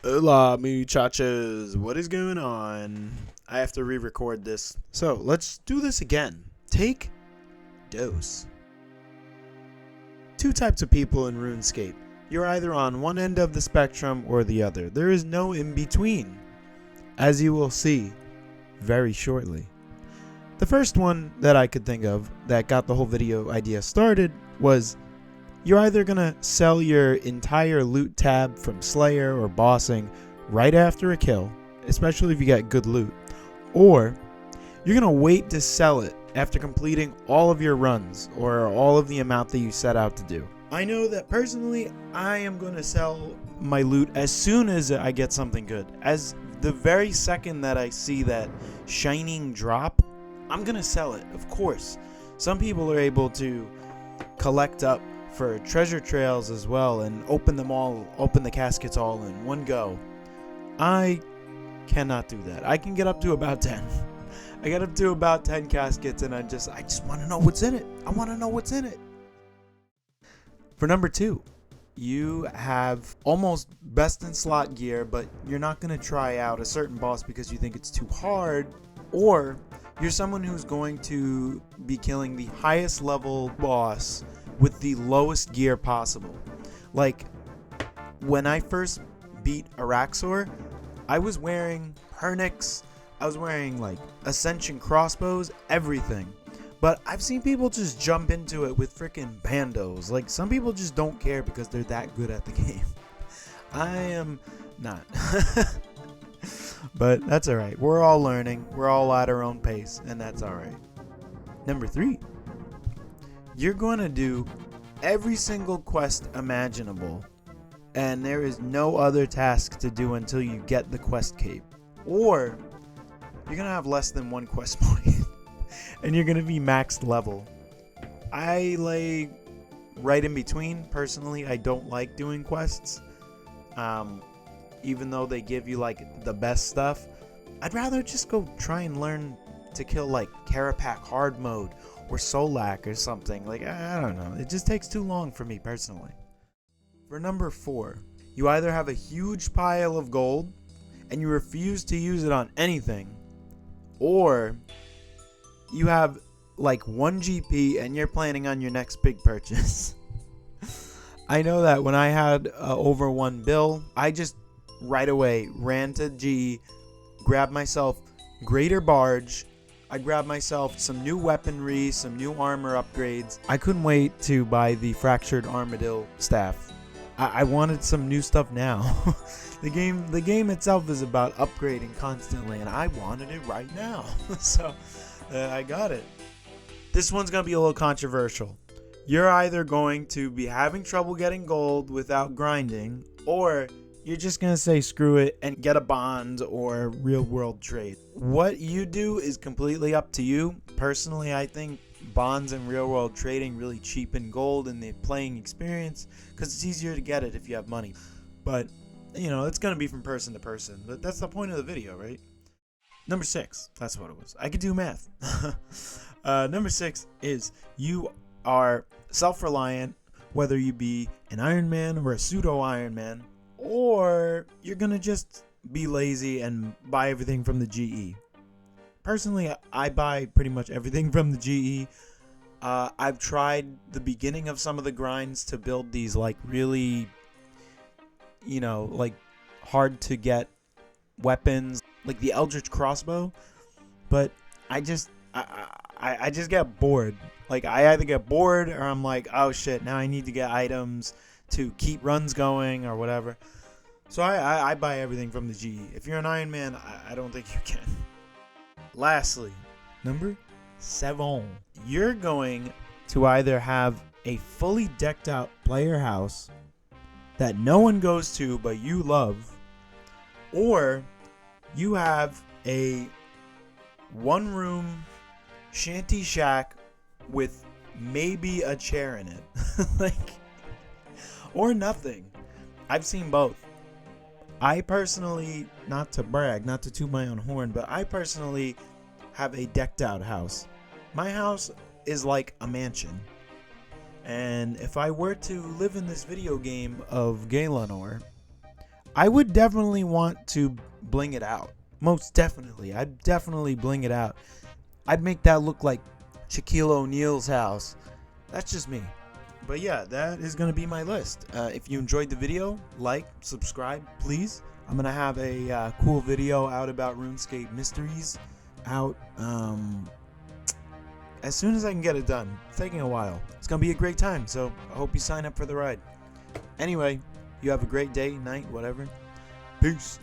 Hola muchachos, what is going on? I have to re-record this. So let's do this again. Take dose. Two types of people in RuneScape. You're either on one end of the spectrum or the other. There is no in between, as you will see very shortly. The first one that I could think of that got the whole video idea started was you're either gonna sell your entire loot tab from Slayer or bossing right after a kill, especially if you get good loot, or you're gonna wait to sell it after completing all of your runs or all of the amount that you set out to do. I know that personally I am gonna sell my loot as soon as I get something good. As the very second that I see that shining drop, I'm gonna sell it, of course. Some people are able to collect up for treasure trails as well and open the caskets all in one go. I cannot do that. I can get up to about 10. I get up to about 10 caskets and I just want to know what's in it. I want to know what's in it. For number 2, you have almost best in slot gear, but you're not going to try out a certain boss because you think it's too hard, or you're someone who's going to be killing the highest level boss with the lowest gear possible. Like, when I first beat Araxor, I was wearing Hernix, I was wearing like Ascension crossbows, everything. But I've seen people just jump into it with freaking bandos. Like, some people just don't care because they're that good at the game. I am not. But that's alright. We're all learning. We're all at our own pace, and that's alright. Number 3. You're going to do every single quest imaginable, and there is no other task to do until you get the quest cape. Or you're going to have less than one quest point, and you're going to be maxed level. I lay right in between. Personally, I don't like doing quests. Even though they give you like the best stuff, I'd rather just go try and learn to kill like Carapac hard mode or Solak or something. Like, I don't know. It just takes too long for me personally. For number 4, you either have a huge pile of gold and you refuse to use it on anything, or you have like 1 GP and you're planning on your next big purchase. I know that when I had over 1 bill, I just right away ran to G, grabbed myself Greater Barge, I grabbed myself some new weaponry, some new armor upgrades. I couldn't wait to buy the Fractured Armadillo staff. I wanted some new stuff now. The game itself is about upgrading constantly, and I wanted it right now. So I got it. This one's going to be a little controversial. You're either going to be having trouble getting gold without grinding, or you're just going to say screw it and get a bond or real world trade. What you do is completely up to you. Personally, I think bonds and real world trading really cheapen gold in the playing experience because it's easier to get it if you have money. But, you know, it's going to be from person to person. But that's the point of the video, right? Number 6. That's what it was. I could do math. Number 6 is you are self-reliant, whether you be an Iron Man or a pseudo Iron Man, or you're gonna just be lazy and buy everything from the GE. Personally, I buy pretty much everything from the GE. I've tried the beginning of some of the grinds to build these like really, you know, like hard to get weapons, like the Eldritch crossbow, but I just get bored. Like, I either get bored or I'm like, oh shit, now I need to get items to keep runs going or whatever. So I buy everything from the GE. If you're an Iron Man, I don't think you can. Lastly, number 7. You're going to either have a fully decked out player house that no one goes to but you love, or you have a 1-room shanty shack with maybe a chair in it. Like, or nothing. I've seen both. I personally, not to brag, not to toot my own horn, but I personally have a decked out house. My house is like a mansion. And if I were to live in this video game of Galenor, I would definitely want to bling it out. Most definitely. I'd definitely bling it out. I'd make that look like Shaquille O'Neal's house. That's just me. But yeah, that is going to be my list. If you enjoyed the video, like, subscribe, please. I'm going to have a cool video out about RuneScape mysteries out as soon as I can get it done. It's taking a while. It's going to be a great time, so I hope you sign up for the ride. Anyway, you have a great day, night, whatever. Peace.